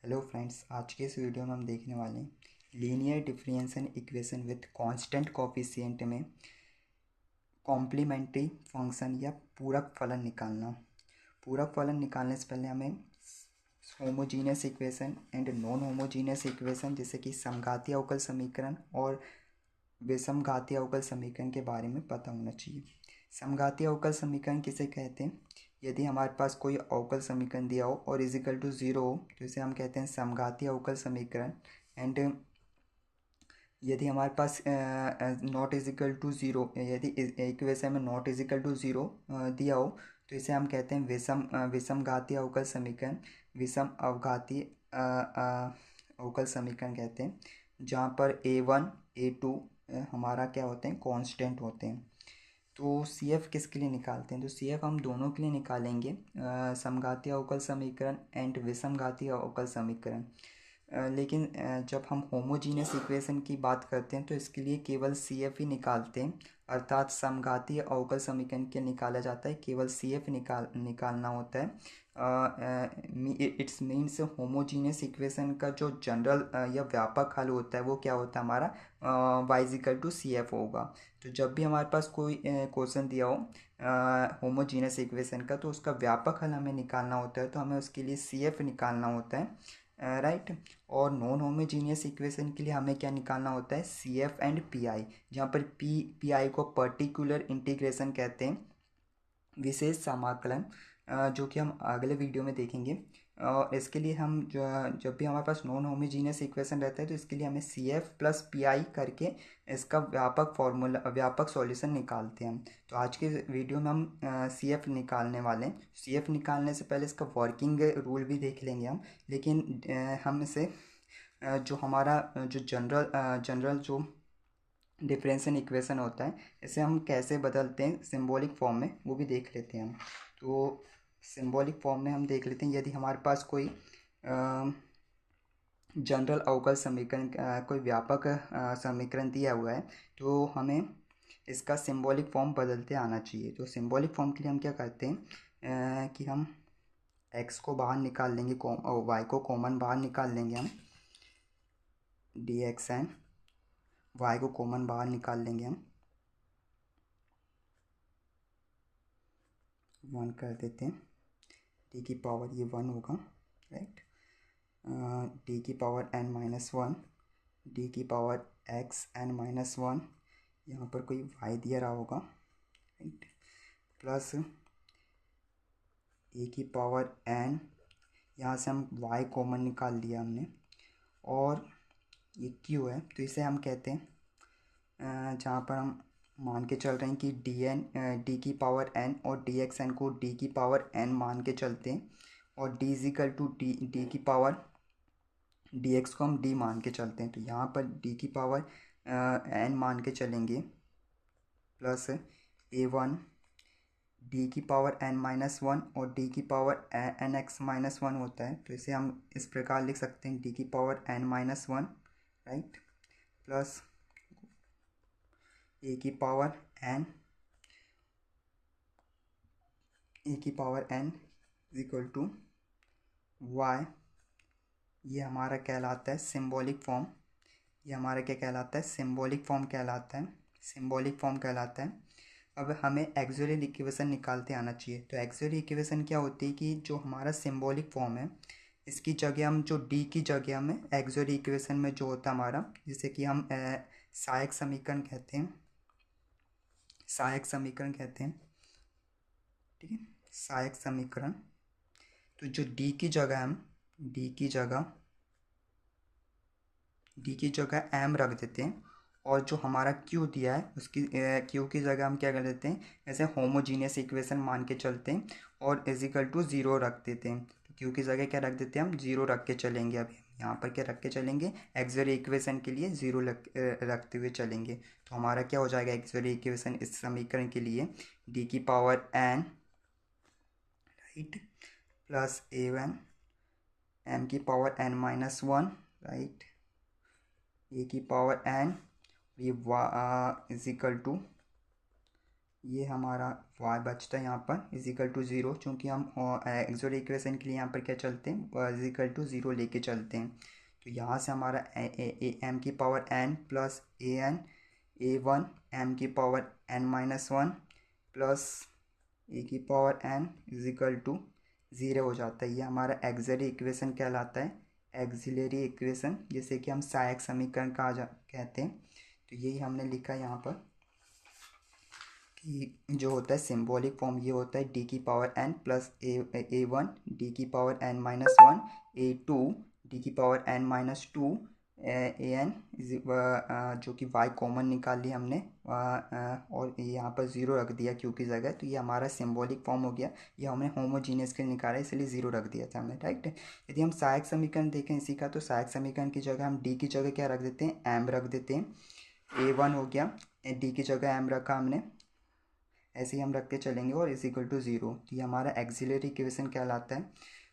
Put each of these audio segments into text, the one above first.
Hello friends, आज के इस वीडियो में हम देखने वाले हैं linear differential equation with constant coefficient में कॉम्प्लीमेंट्री फंक्शन या पूरक फलन निकालना। पूरक फलन निकालने से पहले हमें homogeneous equation and non homogeneous equation जैसे कि समघातीय अवकल समीकरण और विषमघातीय अवकल समीकरण के बारे में पता होना चाहिए। समघातीय अवकल समीकरण किसे कहते हैं? यदि हमारे पास कोई अवकल समीकरण दिया हो और इजिकल टू ज़ीरो हो तो इसे हम कहते हैं समघातीय अवकल समीकरण। एंड यदि हमारे पास नॉट इजिकल टू ज़ीरो, यदि इक्वेशन में नॉट इजिकल टू ज़ीरो दिया हो तो इसे हम कहते हैं विषमघातीय अवकल समीकरण, विषम अवघातीय अवकल समीकरण कहते हैं, जहाँ पर A1 A2 हमारा क्या होते हैं, कांस्टेंट होते हैं। तो CF किसके लिए निकालते हैं? तो CF हम दोनों के लिए निकालेंगे, समघातीय अवकल समीकरण एंड विषमघातीय अवकल समीकरण। लेकिन जब हम होमोजीनियस इक्वेशन की बात करते हैं तो इसके लिए केवल CF ही निकालते हैं, अर्थात समघातीय अवकल समीकरण के निकाला जाता है, केवल CF निकालना होता है। इट्स मीन्स होमोजीनियस इक्वेशन का जो जनरल या व्यापक हल होता है वो क्या होता है हमारा, y=CF होगा। तो जब भी हमारे पास कोई क्वेश्चन दिया हो होमोजीनियस इक्वेशन का तो उसका व्यापक हल हमें निकालना होता है, तो हमें उसके लिए CF निकालना होता है, राइट। और नॉन होमोजीनियस इक्वेशन के लिए हमें क्या निकालना होता है, CF एंड PI, जहाँ पर PI को पर्टिकुलर इंटीग्रेशन कहते हैं, विशेष समाकलन, जो कि हम अगले वीडियो में देखेंगे। और इसके लिए हम जब भी हमारे पास नॉन होमोजीनियस इक्वेशन रहता है तो इसके लिए हमें CF प्लस PI करके इसका व्यापक सॉल्यूशन निकालते हैं हम। तो आज के वीडियो में हम CF निकालने वाले हैं। CF निकालने से पहले इसका वर्किंग रूल भी देख लेंगे हम, लेकिन हम इसे जो हमारा जो जनरल जो डिफरेंशियल इक्वेशन होता है इसे हम कैसे बदलते हैं सिंबॉलिक फॉर्म में, वो भी देख लेते हैं हम। तो सिंबॉलिक फॉर्म में हम देख लेते हैं, यदि हमारे पास कोई जनरल अवकल समीकरण, कोई व्यापक समीकरण दिया हुआ है तो हमें इसका सिंबॉलिक फॉर्म बदलते आना चाहिए। तो सिंबॉलिक फॉर्म के लिए हम क्या करते हैं कि हम x को बाहर निकाल लेंगे और y को कॉमन बाहर निकाल लेंगे हम, dxn, y को कॉमन बाहर निकाल लेंगे हम, 1 कर देते हैं, t की पावर ये 1 होगा, राइट। d की पावर n-1, d की पावर xn-1, यहाँ पर कोई y दिया रहा होगा, राइट, प्लस a की पावर n, यहाँ से हम y कॉमन निकाल लिया हमने, और ये q है तो इसे हम कहते हैं, जहाँ पर हम मान के चल रहे हैं कि d की पावर n और dxn को d की पावर n मान के चलते हैं, और d की पावर dx को हम d मान के चलते हैं। तो यहाँ पर d की पावर n मान के चलेंगे, प्लस a1 d की पावर n-1 और d की पावर nx-1 होता है, तो इसे हम इस प्रकार लिख सकते हैं, d की power n-1, right, plus a की power n is equal to y। ये हमारा कहलाता है सिंबॉलिक फॉर्म, ये हमारा क्या कहलाता है, सिंबॉलिक फॉर्म कहलाता है, सिंबॉलिक फॉर्म कहलाता है। अब हमें एक्सियली इक्वेशन निकालते आना चाहिए। तो एक्सियली इक्वेशन क्या होती है कि जो हमारा सिंबॉलिक फॉर्म है इसकी जगह हम जो d की जगह हमें एक्सियली इक्वेशन में जो होता है हमारा, जिसे कि हम सहायक समीकरण कहते हैं, सहायक समीकरण कहते हैं, ठीक है, सहायक समीकरण। तो जो d की जगह हम d की जगह m रख देते हैं, और जो हमारा q दिया है उसकी q की जगह हम क्या कर देते हैं, ऐसे होमोजीनियस इक्वेशन मान के चलते हैं और इजिकल टू ज़ीरो रख देते हैं। तो q की जगह क्या रख देते हैं, हम ज़ीरो रख के चलेंगे। अभी यहाँ पर क्या रख के चलेंगे, एक्सियली इक्वेशन के लिए ज़ीरो रखते हुए चलेंगे। तो हमारा क्या हो जाएगा एक्सियली इक्वेशन इस समीकरण के लिए, d की power n, right, plus a1 m की पावर n-1, राइट, a की पावर n, ये इज इक्वल टू ये हमारा y बचता है यहाँ पर इजिकल टू ज़ीरो, चूँकि हम एक्सोड इक्वेशन के लिए यहाँ पर क्या चलते हैं, इजिकल टू ज़ीरो लेके चलते हैं। तो यहाँ से हमारा एम की power n plus A N A one M की पावर n-1 प्लस ए की power n is equal to zero हो जाता है। ये हमारा एक्सिलरी इक्वेशन कहलाता है, एक्सिलरी इक्वेशन, जिसे कि हम सहायक समीकरण कहते हैं। तो यही हमने लिखा है यहाँ पर कि जो होता है सिंबॉलिक फॉर्म ये होता है डी की पावर n प्लस ए वन डी की power n-1 A to D की पावर n-2 ए एन, जो कि y कॉमन निकाल लिया हमने, और यहाँ पर ज़ीरो रख दिया क्यू की जगह। तो ये हमारा सिंबॉलिक फॉर्म हो गया। ये हमने होमोजीनियस के लिए निकाला इसलिए ज़ीरो रख दिया था हमने, राइट। यदि हम सहायक समीकरण देखें इसी का, तो सहायक समीकरण की जगह हम डी की जगह क्या रख देते हैं, एम रख देते हैं। ए वन हो गया, डी की जगह एम रखा हमने, ऐसे ही हम रखते चलेंगे और इज इक्वल टू ज़ीरो। तो ये हमारा एक्सिलरी इक्वेशन कहलाता है।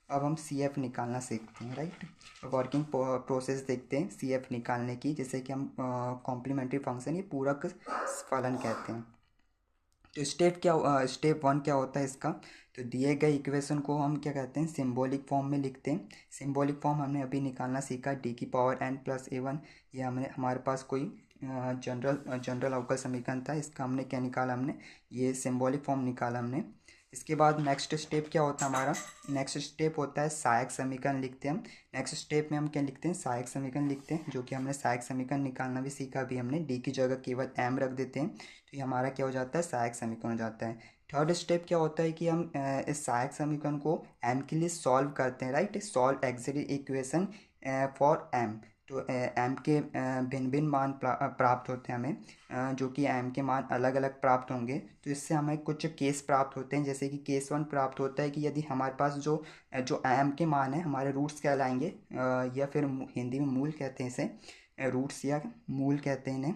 अब हम सी एफ निकालना सीखते हैं, राइट। वर्किंग प्रोसेस देखते हैं सी एफ निकालने की, जैसे कि हम कॉम्प्लीमेंट्री फंक्शन, ये पूरक फलन कहते हैं। तो स्टेप वन क्या होता है इसका, तो दिए गए इक्वेशन को हम क्या कहते हैं, सिंबॉलिक फॉर्म में लिखते हैं। सिंबॉलिक फॉर्म हमने अभी निकालना सीखा, डी की पावर n प्लस ए वन। ये हमारे पास कोई जनरल अवकल समीकरण था, इसका हमने क्या निकाला, हमने ये सिंबॉलिक फॉर्म निकाला हमने। इसके बाद नेक्स्ट स्टेप क्या होता है हमारा, नेक्स्ट स्टेप होता है सहायक समीकरण लिखते हैं हम। नेक्स्ट स्टेप में हम क्या लिखते हैं, सहायक समीकरण लिखते हैं, जो कि हमने सहायक समीकरण निकालना भी सीखा अभी हमने। डी की जगह केवल एम रख देते हैं, तो ये हमारा क्या हो जाता है, सहायक समीकरण हो जाता है। थर्ड स्टेप क्या होता है कि हम इस सहायक समीकरण को एम के लिए सॉल्व करते हैं, right. Solve auxiliary equation for M. तो एम के भिन्न भिन्न मान प्राप्त होते हैं हमें, जो कि एम के मान अलग अलग प्राप्त होंगे। तो इससे हमें कुछ केस प्राप्त होते हैं, जैसे कि केस वन प्राप्त होता है कि यदि हमारे पास जो जो एम के मान है हमारे रूट्स कहलाएंगे, या फिर हिंदी में मूल कहते हैं इसे, रूट्स या मूल कहते हैं इन्हें,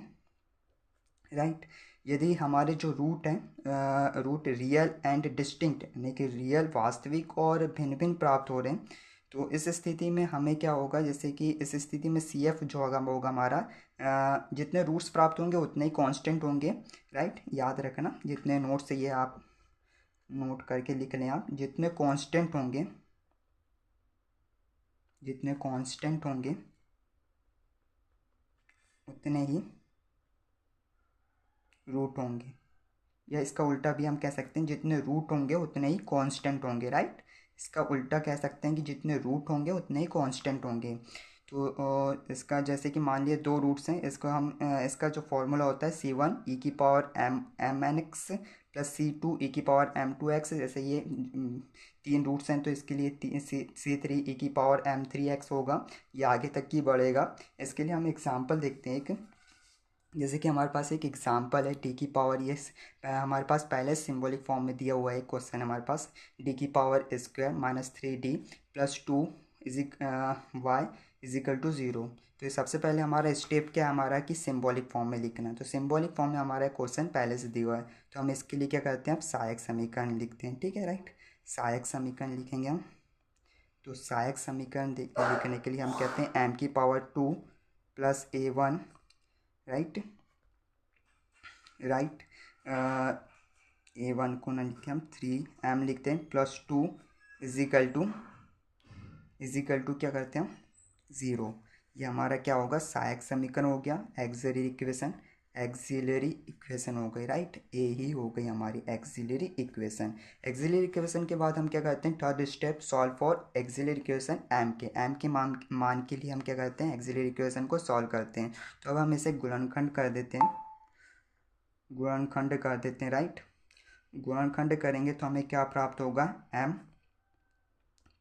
राइट। यदि हमारे जो रूट हैं, रूट रियल एंड डिस्टिंक्ट, यानी कि रियल वास्तविक और भिन्न भिन्न प्राप्त हो रहे हैं, तो इस स्थिति में हमें क्या होगा, जैसे कि इस स्थिति में सी एफ जो होगा हमारा, जितने रूट्स प्राप्त होंगे उतने ही कांस्टेंट होंगे, राइट। याद रखना, जितने नोट से ये आप नोट करके लिख लें आप, जितने कांस्टेंट होंगे, जितने कांस्टेंट होंगे उतने ही रूट होंगे, या इसका उल्टा भी हम कह सकते हैं, जितने रूट होंगे उतने ही कांस्टेंट होंगे, राइट। इसका उल्टा कह सकते हैं कि जितने रूट होंगे उतने ही कांस्टेंट होंगे। तो इसका जैसे कि मान लिए दो रूट्स हैं, इसको हम इसका जो फॉर्मूला होता है सी वन ई की power M N X plus C two E की पावर एम टू एक्स। जैसे ये तीन रूट्स हैं, तो इसके लिए सी थ्री ई की पावर एम थ्री एक्स होगा, ये आगे तक की बढ़ेगा। इसके लिए हम एग्जाम्पल देखते हैं एक, जैसे कि हमारे पास एक एग्जांपल है डी की पावर, ये हमारे पास पहले सिंबॉलिक फॉर्म में दिया हुआ है क्वेश्चन हमारे पास, डी की power square minus three D plus two Y is equal to zero. तो ये सबसे पहले हमारा स्टेप क्या है हमारा, कि सिंबॉलिक फॉर्म में लिखना है। तो सिंबॉलिक फॉर्म में हमारा क्वेश्चन पहले से दिया हुआ है, तो हम इसके लिए क्या करते हैं, अब सहायक समीकरण लिखते हैं, ठीक है, राइट। सहायक समीकरण लिखेंगे हम। तो सहायक समीकरण लिखने के लिए हम कहते हैं एम की पावर टू प्लस ए वन, राइट, राइट। ए वन को ना लिखे हम, थ्री एम लिखते हैं, प्लस टू इजिकल टू क्या करते हैं हम, ज़ीरो। ये हमारा क्या होगा, सहायक समीकरण हो गया, एक्सिलरी इक्वेशन हो गई, राइट। ए ही हो गई हमारी एक्सिलरी इक्वेशन। एक्सिलरी इक्वेशन के बाद हम क्या करते हैं, third step solve for auxiliary equation M के मान के लिए हम क्या करते हैं, एक्सिलरी इक्वेशन को सॉल्व करते हैं। तो अब हम इसे गुणनखंड कर देते हैं, गुणनखंड कर देते हैं, राइट। गुणनखंड करेंगे तो हमें क्या प्राप्त होगा, एम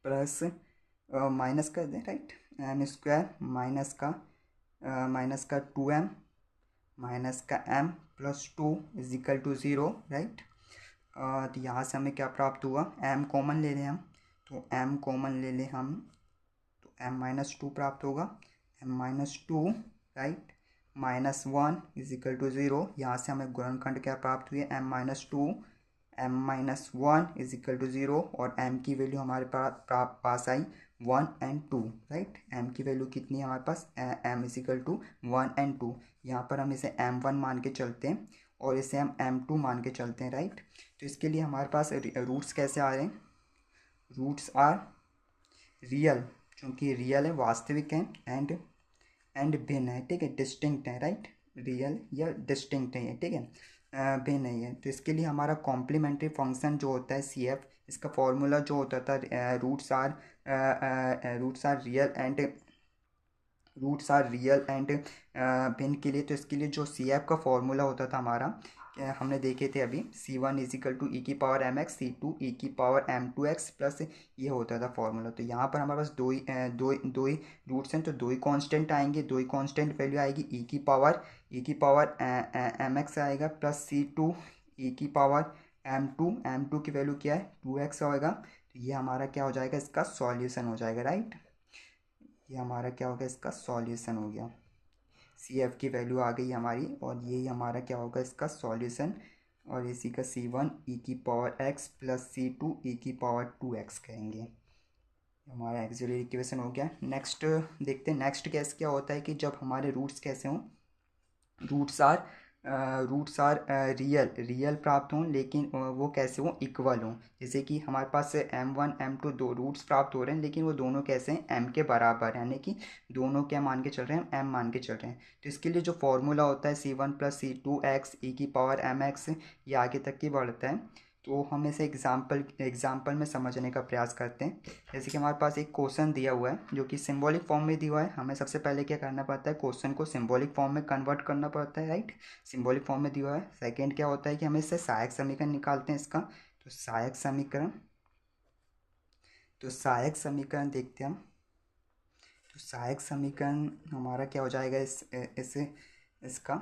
प्लस माइनस कर दें, राइट, एम स्क्वायर माइनस का टू एम माइनस का M plus two is equal to zero, right. तो यहाँ से हमें क्या प्राप्त हुआ, एम कॉमन ले लें हम, तो एम कॉमन ले लें हम, तो एम माइनस टू प्राप्त होगा, M minus two, right, minus one equal to zero. यहाँ से हमें गुणनखंड क्या प्राप्त हुई है, M minus one equal to zero, और एम की वैल्यू हमारे पास आई one and two, right. M की वैल्यू कितनी है हमारे पास, M equal to one and two. यहाँ पर हम इसे एम वन मान के चलते हैं, और इसे हम m2 मान के चलते हैं, राइट। तो इसके लिए हमारे पास रूट्स कैसे आ रहे हैं, रूट्स आर रियल, चूँकि रियल है, वास्तविक है, एंड भिन्न है, ठीक है, डिस्टिंक्ट है, राइट। रियल या डिस्टिंक्ट है, ठीक है, भिन्न नहीं है। तो इसके लिए हमारा कॉम्प्लीमेंट्री फंक्शन जो होता है सी एफ, इसका फॉर्मूला जो होता था रूट्स आर रियल एंड भिन्न के लिए, तो इसके लिए जो सी एफ का फॉर्मूला होता था हमारा, हमने देखे थे अभी, C1 इजिकल टू ई की पावर mx, C2 ई की पावर m2x प्लस ये होता था फॉर्मूला। तो यहाँ पर हमारे पास दो ही रूट्स हैं, तो दो ही कांस्टेंट आएंगे, दो ही कांस्टेंट वैल्यू आएगी, ई की पावर mx आएगा प्लस C2 ई की पावर m2 की वैल्यू क्या है 2x होएगा। तो ये हमारा क्या हो जाएगा, इसका सॉल्यूशन हो जाएगा, राइट। ये हमारा क्या हो गया, इसका सॉल्यूशन हो गया, सी एफ की वैल्यू आ गई हमारी, और यही हमारा क्या होगा, इसका सॉल्यूशन। और इसी का C1 ई की पावर x प्लस C2 ई की पावर 2x कहेंगे। हमारा एक्सिलरी इक्वेशन हो गया। नेक्स्ट देखते हैं, नेक्स्ट केस क्या होता है कि जब हमारे रूट्स कैसे हों, रूट्स आर रियल प्राप्त हों, लेकिन वो कैसे हों, इक्वल हों। जैसे कि हमारे पास m1 m2 दो रूट्स प्राप्त हो रहे हैं, लेकिन वो दोनों कैसे हैं, m के बराबर, यानी कि दोनों क्या मान के चल रहे हैं, m मान के चल रहे हैं। तो इसके लिए जो फॉर्मूला होता है C1 प्लस C2x ई की पावर mx, ये आगे तक की बढ़ता है। तो हम इसे एग्जाम्पल में समझने का प्रयास करते हैं। जैसे कि हमारे पास एक क्वेश्चन दिया हुआ है जो कि सिंबॉलिक फॉर्म में दिया हुआ है, हमें सबसे पहले क्या करना पड़ता है, क्वेश्चन को सिंबॉलिक फॉर्म में कन्वर्ट करना पड़ता है, राइट। सिंबॉलिक फॉर्म में दिया हुआ है। सेकंड क्या होता है कि हमें इससे सहायक समीकरण निकालते हैं इसका। तो सहायक समीकरण देखते हैं हम। तो सहायक समीकरण हमारा क्या हो जाएगा, इसका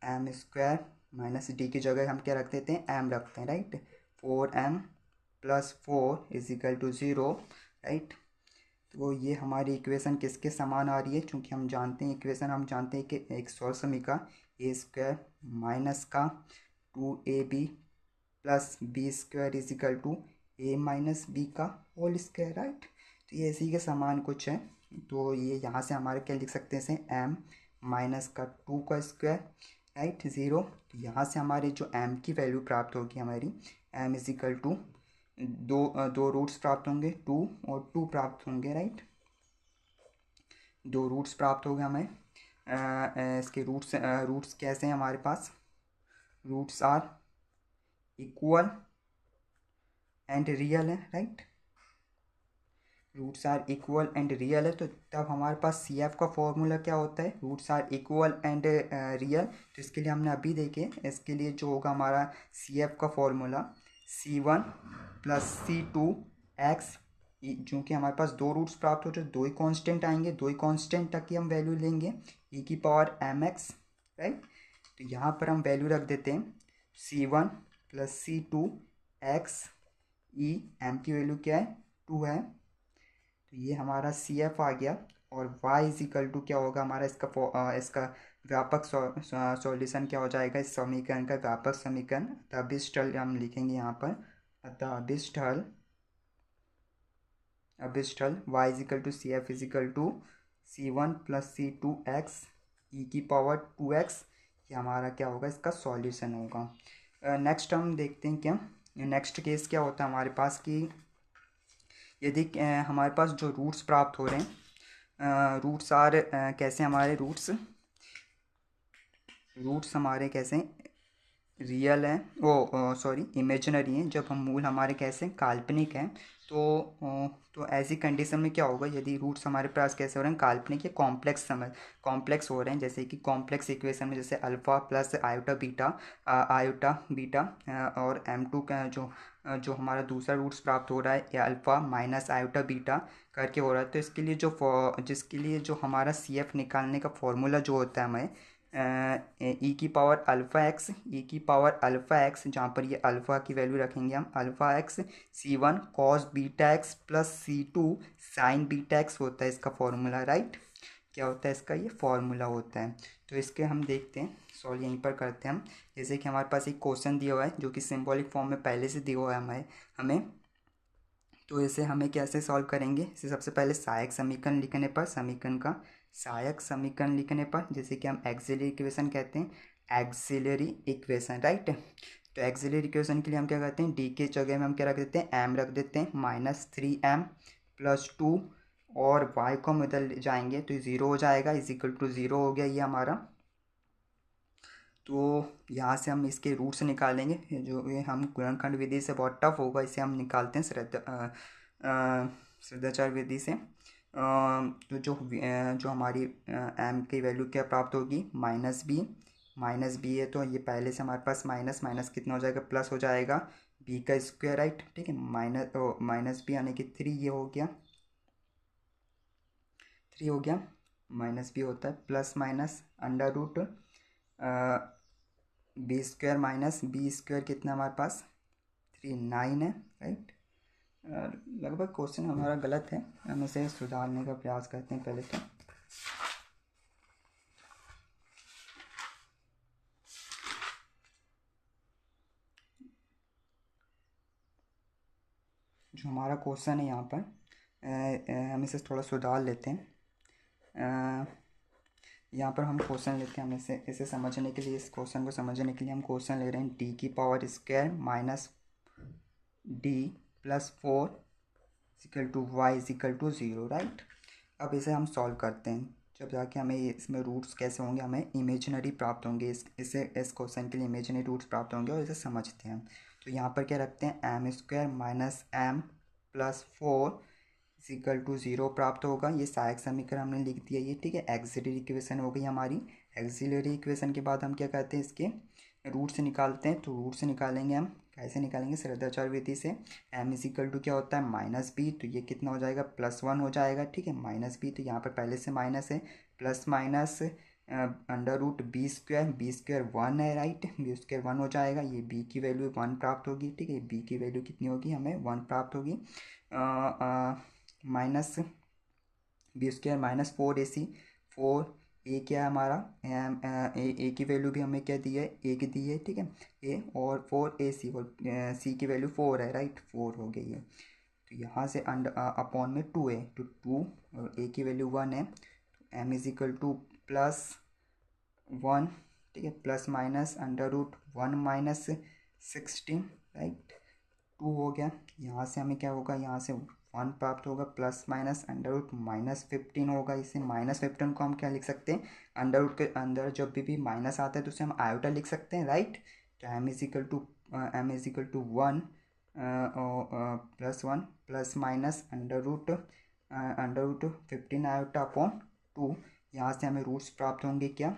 एम स्क्वायर माइनस डी की जगह हम क्या रख देते हैं, एम रखते हैं, right. 4m plus 4 is equal to 0, right. तो ये हमारी इक्वेशन किसके समान आ रही है, क्योंकि हम जानते हैं इक्वेशन, हम जानते हैं कि एक सौ समीकरण ए स्क्वायर माइनस का 2ab plus B square is equal to A minus B का होल स्क्वायर, राइट। तो ये इसी के समान कुछ है। तो ये यहाँ से हमारे क्या लिख सकते हैं इसे, m माइनस का 2 का स्क्वायर, राइट, 0। तो यहाँ से हमारी जो m की वैल्यू प्राप्त होगी हमारी, m इज इक्वल टू दो रूट्स प्राप्त होंगे, 2 और 2 प्राप्त होंगे, राइट। दो रूट्स प्राप्त हो गए हमें। इसके रूट्स कैसे हैं हमारे पास, roots are equal and real है, right. Roots are equal and real है, तो तब हमारे पास सी एफ का फॉर्मूला क्या होता है, roots are equal and real. तो इसके लिए हमने अभी देखे, इसके लिए जो होगा हमारा सी एफ का फॉर्मूला C1 प्लस C2x, जो कि हमारे पास दो रूट्स प्राप्त हो, जो दो ही कांस्टेंट आएंगे, दो ही कांस्टेंट तक की हम वैल्यू लेंगे, ई की पावर mx, राइट। तो यहाँ पर हम वैल्यू रख देते हैं C1 प्लस C2x, ई m की वैल्यू क्या है, 2 है। तो ये हमारा सी एफ आ गया। और y इज इक्वल टू क्या होगा हमारा, इसका व्यापक सॉल्यूशन क्या हो जाएगा, इस समीकरण का व्यापक समीकरण, अतः अभिष्ट हल हम लिखेंगे यहाँ पर, अतः अभिष्ट हल y is equal to C F is equal to C1 plus C2x E की पावर 2x, ये हमारा क्या होगा, इसका सॉल्यूशन होगा। नेक्स्ट हम देखते हैं क्या, नेक्स्ट केस क्या होता है हमारे पास कि यदि हमारे पास जो रूट्स प्राप्त हो रहे हैं, रूट्स आर कैसे, हमारे रूट्स हमारे कैसे रियल हैं, सॉरी इमेजिनरी हैं, जब हम मूल हमारे कैसे काल्पनिक हैं। तो ऐसी कंडीशन में क्या होगा, यदि रूट्स हमारे पास कैसे हो रहे हैं, काल्पनिक या कॉम्प्लेक्स हो रहे हैं, जैसे कि कॉम्प्लेक्स इक्वेशन में जैसे अल्फ़ा प्लस आयोटा बीटा और m2 का जो हमारा दूसरा रूट्स प्राप्त हो रहा है, या अल्फ़ा माइनस आयोटा बीटा करके हो रहा है। तो इसके लिए जिसके लिए जो हमारा सी एफ निकालने का फॉर्मूला जो होता है हमें, ई की पावर अल्फ़ा एक्स, जहाँ पर ये अल्फ़ा की वैल्यू रखेंगे हम, alpha x C1 cos beta x plus C2 sign beta x होता है इसका फॉर्मूला, राइट। क्या होता है इसका, ये फॉर्मूला होता है। तो इसके हम देखते हैं, सॉल्व यहीं पर करते हैं हम। जैसे कि हमारे पास एक क्वेश्चन दिया हुआ है जो कि सिंबॉलिक फॉर्म में पहले से दिया हुआ है हमें। तो इसे हमें कैसे सॉल्व करेंगे, इसे सबसे पहले सहायक समीकरण लिखने पर, समीकरण का सहायक समीकरण लिखने पर, जैसे कि हम एक्सिलरी इक्वेशन कहते हैं, एक्सिलरी इक्वेशन, राइट। तो एक्सिलरी इक्वेशन के लिए हम क्या करते हैं, डी के जगह में हम क्या रख देते हैं, एम रख देते हैं, -3m + 2, और y को हम इधर ले जाएंगे तो 0 हो जाएगा, = 0 हो गया ये हमारा। तो यहाँ से हम इसके रूट्स निकालेंगे, जो ये हम गुणनखंड विधि से बहुत टफ होगा, इसे हम निकालते हैं श्रद्धाचार्य विधि से। तो जो हमारी m की वैल्यू क्या प्राप्त होगी, -b है, तो ये पहले से हमारे पास माइनस माइनस कितना हो जाएगा, प्लस हो जाएगा, b का स्क्वायर, राइट, ठीक है। -b यानी कि 3, ये हो गया 3 हो गया, -b होता है प्लस माइनस √ b² कितना हमारे पास 3, 9 है, राइट। लगभग क्वेश्चन हमारा गलत है, हम इसे सुधारने का प्रयास करते हैं पहले तो। जो हमारा क्वेश्चन है यहाँ पर हम इसे थोड़ा सुधार लेते हैं। यहाँ पर हम क्वेश्चन लेते हैं, हम इसे समझने के लिए, इस क्वेश्चन को समझने के लिए हम क्वेश्चन ले रहे हैं, d² - d + 4 = y = 0, राइट। अब इसे हम सॉल्व करते हैं, जब जाके हमें इसमें रूट्स कैसे होंगे, हमें इमेजिनरी प्राप्त होंगे, इस क्वेश्चन के लिए इमेजिनरी रूट्स प्राप्त होंगे, और इसे समझते हैं। तो यहाँ पर क्या रखते हैं, m² - m + 4 = 0 प्राप्त होगा। ये सहायक समीकरण हमने लिख दिया ये, ठीक है। एक्सिलरी इक्वेशन हो गई हमारी। एक्सिलरी इक्वेशन के बाद हम क्या करते हैं, इसके रूट्स निकालते हैं। तो रूट्स निकालेंगे हम, कैसे निकालेंगे, श्रद्धाचार्य विधि से। m = क्या होता है, -b, तो ये कितना हो जाएगा, +1 हो जाएगा, ठीक है। -b, तो यहाँ पर पहले से माइनस है, प्लस माइनस √b², b² 1 है, राइट, b² 1 हो जाएगा। ये b की वैल्यू 1 प्राप्त होगी, ठीक है। b की वैल्यू कितनी होगी, हमें 1 प्राप्त होगी। माइनस b² - 4ac, 4 ए क्या है हमारा, ए की वैल्यू भी हमें क्या दी है, 1 दी है, ठीक है। ए और 4ac, और सी की वैल्यू 4 है, राइट, 4 हो गई है। तो यहाँ से अपॉन में 2 है, तो 2, और ए की वैल्यू 1 है, तो m = +1, ठीक है, प्लस माइनस √1 - 16, राइट, 2 हो गया। यहाँ से हमें क्या होगा, यहाँ से 1 प्राप्त होगा, प्लस माइनस √-15 होगा। इसे -15 को हम क्या लिख सकते हैं, अंडर के अंदर जब भी माइनस आता है तो उसे हम आयोटा लिख सकते हैं, राइट। तो m = 1 +1 plus minus √15 iota upon 2। यहाँ से हमें रूट्स प्राप्त होंगे, क्या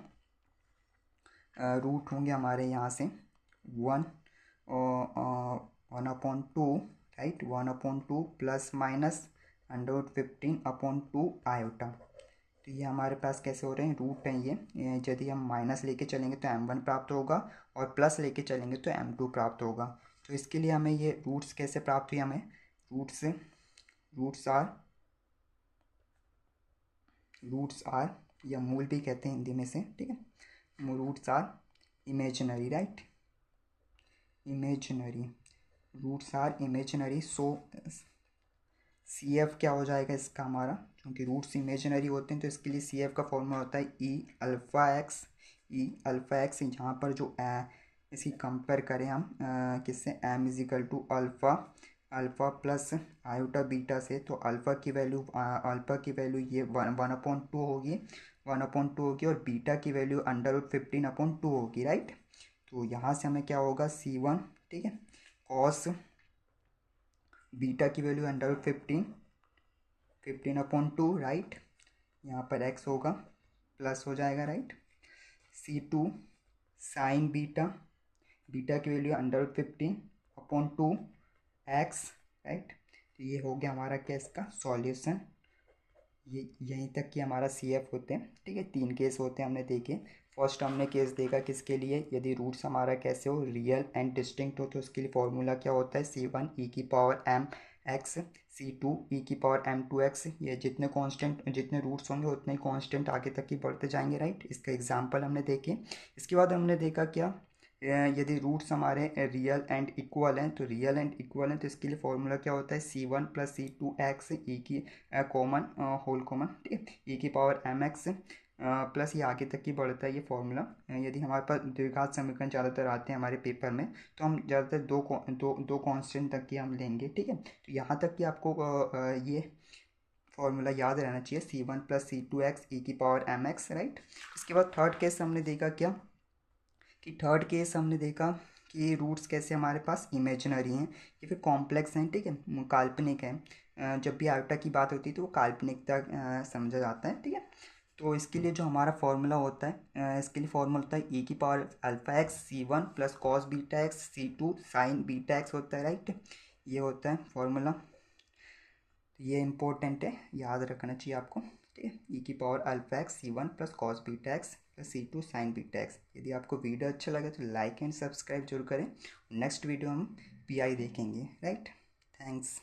रूट होंगे हमारे यहाँ से 1/2, राइट, 1/2 प्लस माइनस √15/2 आयोटा। तो ये हमारे पास कैसे हो रहे हैं, रूट हैं ये। यदि हम माइनस लेके चलेंगे तो m1 प्राप्त होगा, और प्लस लेके चलेंगे तो m2 प्राप्त होगा। तो इसके लिए हमें ये रूट्स कैसे प्राप्त हुई, हमें रूट्स आर या मूल भी कहते हैं हिंदी में से, ठीक है। Roots are imaginary, right, imaginary, roots are imaginary. So CF क्या हो जाएगा इसका हमारा, क्योंकि रूट्स इमेजिनरी होते हैं तो इसके लिए CF का फॉर्मूला होता है E∝x। यहाँ पर जो इसकी कंपेयर करें हम किससे, m = alpha plus iota beta से, तो अल्फ़ा की वैल्यू ये 1/2 होगी, 1/2 होगी, और बीटा की वैल्यू √15/2 होगी, राइट। तो यहाँ से हमें क्या होगा, C1, ठीक है, कॉस बीटा की वैल्यू √15/2, राइट। यहाँ पर x होगा, प्लस हो जाएगा, राइट। C2 साइन बीटा की वैल्यू √15/2 x, राइट। तो ये हो गया हमारा क्या, इसका सॉल्यूशन। ये यहीं तक कि हमारा CF होते हैं, ठीक है। 3 केस होते हैं हमने देखे। फर्स्ट हमने केस देखा किसके लिए, यदि रूट्स हमारा कैसे हो, रियल एंड डिस्टिंक्ट हो, तो उसके लिए फॉर्मूला क्या होता है, C1 e⁻m(x), C2 e⁻m2x। ये जितने रूट्स होंगे उतने ही कॉन्स्टेंट आगे तक ही बढ़ते जाएंगे, राइट। इसका एग्जाम्पल हमने देखे। इसके बाद हमने देखा क्या, यदि रूट्स हमारे रियल एंड इक्वल हैं, तो तो इसके लिए फॉर्मूला क्या होता है, C1 + C2x, ई की कॉमन होल कॉमन, ठीक है, e⁻mx प्लस ये आगे तक ही बढ़ता है ये फॉर्मूला। यदि हमारे पास द्विघात समीकरण ज़्यादातर आते हैं हमारे पेपर में, तो हम ज़्यादातर दो कांस्टेंट तक की हम लेंगे, ठीक है। तो यहाँ तक कि आपको ये फॉर्मूला याद रहना चाहिए, c1 + c2x e⁻m⁻x, राइट। इसके बाद थर्ड केस हमने देखा क्या, कि थर्ड केस हमने देखा कि रूट्स कैसे हमारे पास इमेजिनरी हैं या फिर कॉम्प्लेक्स हैं, ठीक है, काल्पनिक हैं। जब भी आयोटा की बात होती है तो वो काल्पनिकता समझा जाता है, ठीक है। तो इसके लिए जो हमारा फॉर्मूला होता है, इसके लिए फॉर्मूला होता है e⁻α x c1 + cos βx c2 sin βx होता है, राइट। ये होता है फॉर्मूला। तो ये इंपॉर्टेंट है, याद रखना चाहिए आपको, ठीक है। e⁻α x c1 + cos βx c2 sin βx। यदि आपको वीडियो अच्छा लगे तो लाइक एंड सब्सक्राइब जरूर करें। नेक्स्ट वीडियो हम पीआई देखेंगे, राइट। थैंक्स।